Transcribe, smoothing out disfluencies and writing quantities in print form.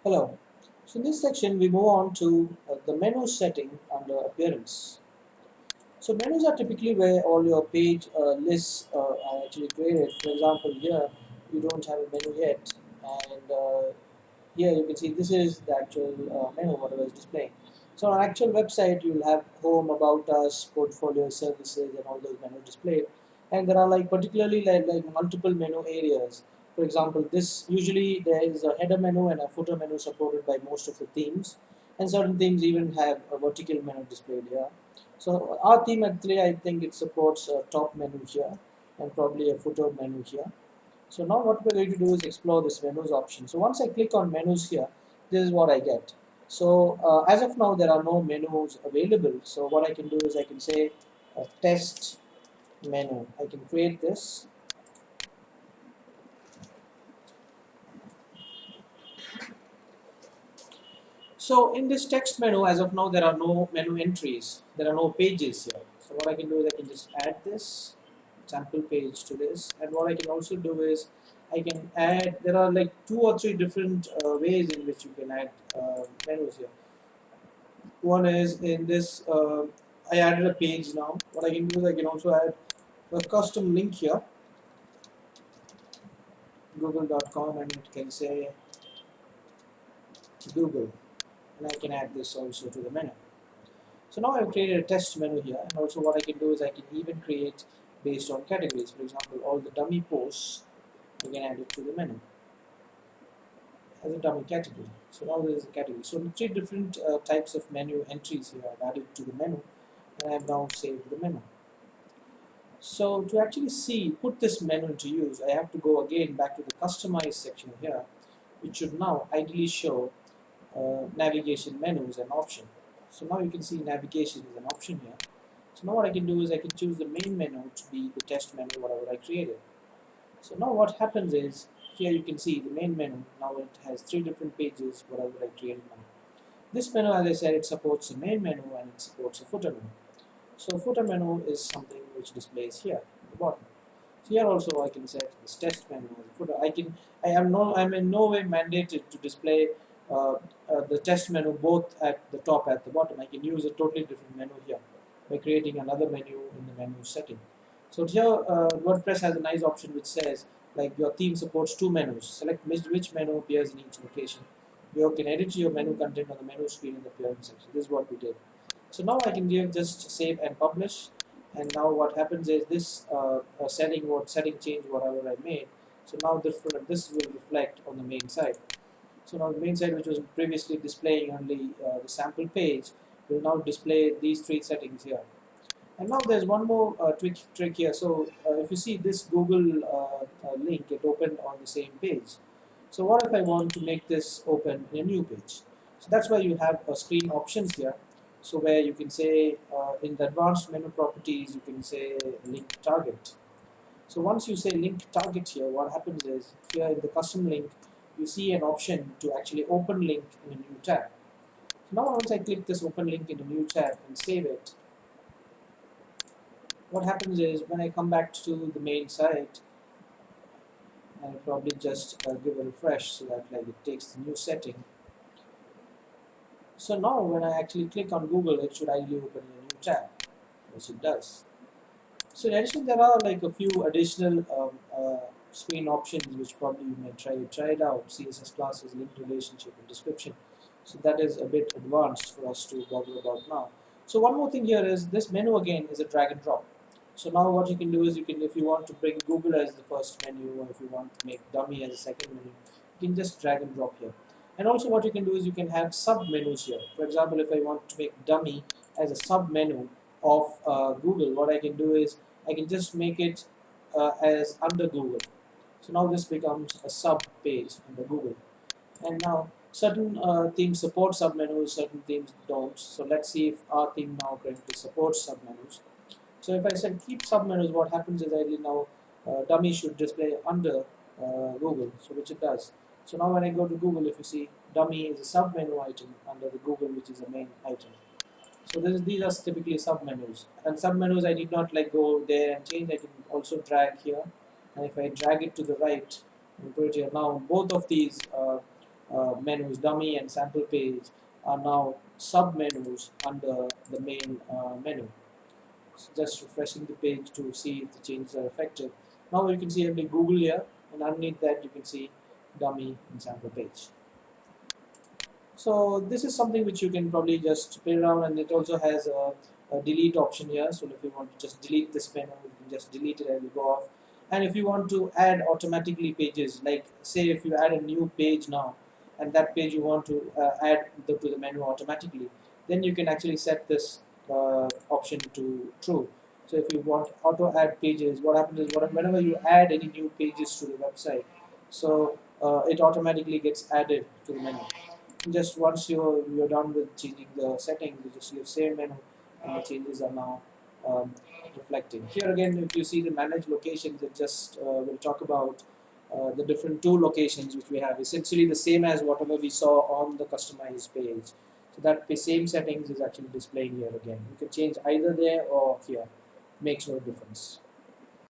Hello. So in this section we move on to the menu setting under appearance. So menus are typically where all your page lists are actually created. For example, here you don't have a menu yet, and here you can see this is the actual menu whatever is displaying. So on an actual website you'll have home, about us, portfolio, services, and all those menus displayed. And there are like particularly like multiple menu areas. For example, this usually there is a header menu and a footer menu supported by most of the themes, and certain themes even have a vertical menu displayed here. So our theme at 3, I think it supports a top menu here and probably a footer menu here. So now what we're going to do is explore this menus option. So once I click on menus here, this is what I get. So as of now, there are no menus available. So what I can do is I can say test menu. I can create this. So in this text menu, as of now, there are no menu entries. There are no pages here. So what I can do is I can just add this sample page to this. And what I can also do is I can add, there are like 2 or 3 different ways in which you can add menus here. One is in this, I added a page now. What I can do is I can also add a custom link here, google.com, and it can say Google. And I can add this also to the menu. So now I've created a test menu here, and also what I can do is I can even create based on categories. For example, all the dummy posts, I can add it to the menu as a dummy category. So now there is a category. So 3 different types of menu entries here I've added to the menu, and I have now saved the menu. So to actually put this menu into use, I have to go again back to the customize section here, which should now ideally show navigation menus and option. So now you can see navigation is an option here. So now what I can do is I can choose the main menu to be the test menu whatever I created. So now what happens is here you can see the main menu. Now it has 3 different pages whatever I created now. This menu, as I said, it supports the main menu and it supports a footer menu. So footer menu is something which displays here at the bottom. So here also I can set this test menu as a footer. I'm in no way mandated to display the test menu both at the top and at the bottom. I can use a totally different menu here by creating another menu in the menu setting. So here WordPress has a nice option which says like your theme supports 2 menus. Select which menu appears in each location. You can edit your menu content on the menu screen in the appearance section. This is what we did. So now I can just save and publish, and now what happens is this setting change whatever I made. So now this will reflect on the main site. So now the main site, which was previously displaying only the sample page, will now display these 3 settings here. And now there's one more trick here. So if you see this Google link, it opened on the same page. So what if I want to make this open in a new page? So that's why you have screen options here. So where you can say in the advanced menu properties, you can say link target. So once you say link target here, what happens is here in the custom link, you see an option to actually open link in a new tab. So now once I click this open link in a new tab and save it, what happens is when I come back to the main site, I'll probably just give a refresh so that like it takes the new setting. So now when I actually click on Google, it should ideally open in a new tab, which it does. So in addition, there are like a few additional screen options which probably you may try it out. CSS classes, linked relationship, and description. So that is a bit advanced for us to bother about now. So one more thing here is this menu again is a drag and drop. So now what you can do is if you want to bring Google as the first menu, or if you want to make dummy as a second menu, you can just drag and drop here. And also what you can do is you can have sub menus here. For example, if I want to make dummy as a sub menu of Google, what I can do is I can just make it as under Google. So now this becomes a sub page under Google. And now certain themes support sub menus, certain themes don't. So let's see if our theme now currently supports sub menus. So if I said keep sub menus, what happens is I now dummy should display under Google, so which it does. So now when I go to Google, if you see dummy is a sub menu item under the Google, which is a main item. So these are typically sub menus, and sub menus I did not like go there and change. I can also drag here, and if I drag it to the right and put it here, now both of these menus, dummy and sample page, are now sub menus under the main menu. So just refreshing the page to see if the changes are effective. Now you can see every Google here, and underneath that you can see dummy and sample page. So this is something which you can probably just play around, and it also has a delete option here. So if you want to just delete this menu, you can just delete it and it will go off. And if you want to add automatically pages, like say if you add a new page now, and that page you want to add to the menu automatically, then you can actually set this option to true. So if you want auto add pages, what happens is whenever you add any new pages to the website, so it automatically gets added to the menu. Just once you're done with changing the settings, you just leave save menu, and the changes are now reflecting. Here again, if you see the manage locations, it just will talk about the different tool locations which we have, essentially the same as whatever we saw on the customized page. So that the same settings is actually displaying here again. You can change either there or here, makes no difference.